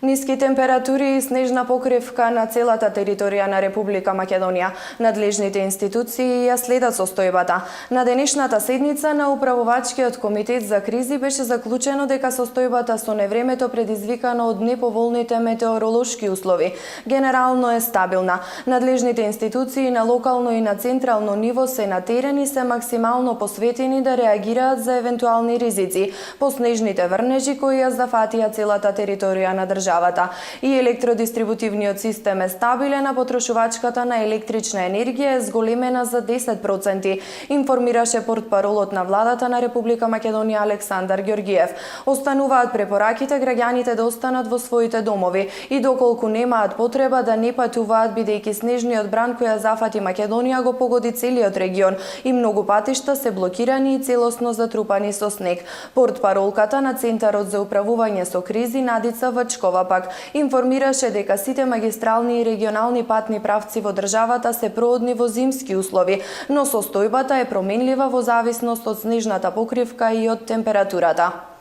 Ниски температури и снежна покривка на целата територија на Република Македонија. Надлежните институции ја следат состојбата. На денешната седница на Управувачкиот комитет за кризи беше заклучено дека состојбата со невремето предизвикано од неповолните метеоролошки услови генерално е стабилна. Надлежните институции на локално и на централно ниво се на терен и се максимално посветени да реагираат за евентуални ризици по снежните врнежи кои ја зафатија целата територија на државата. И електродистрибутивниот систем е стабилен, а потрошувачката на електрична енергија е зголемена за 10%, информираше портпаролот на владата на Република Македонија Александар Ѓоргиев. Остануваат препораките граѓаните да останат во своите домови и доколку немаат потреба да не патуваат, бидејќи снежниот бран кој ја зафати Македонија го погоди целиот регион и многу патишта се блокирани и целосно затрупани со снег. Портпаролката на Центарот за управување со кризи Надица Вачкова пак информираше дека сите магистрални и регионални патни правци во државата се проодни во зимски услови, но состојбата е променлива во зависност од снежната покривка и од температурата.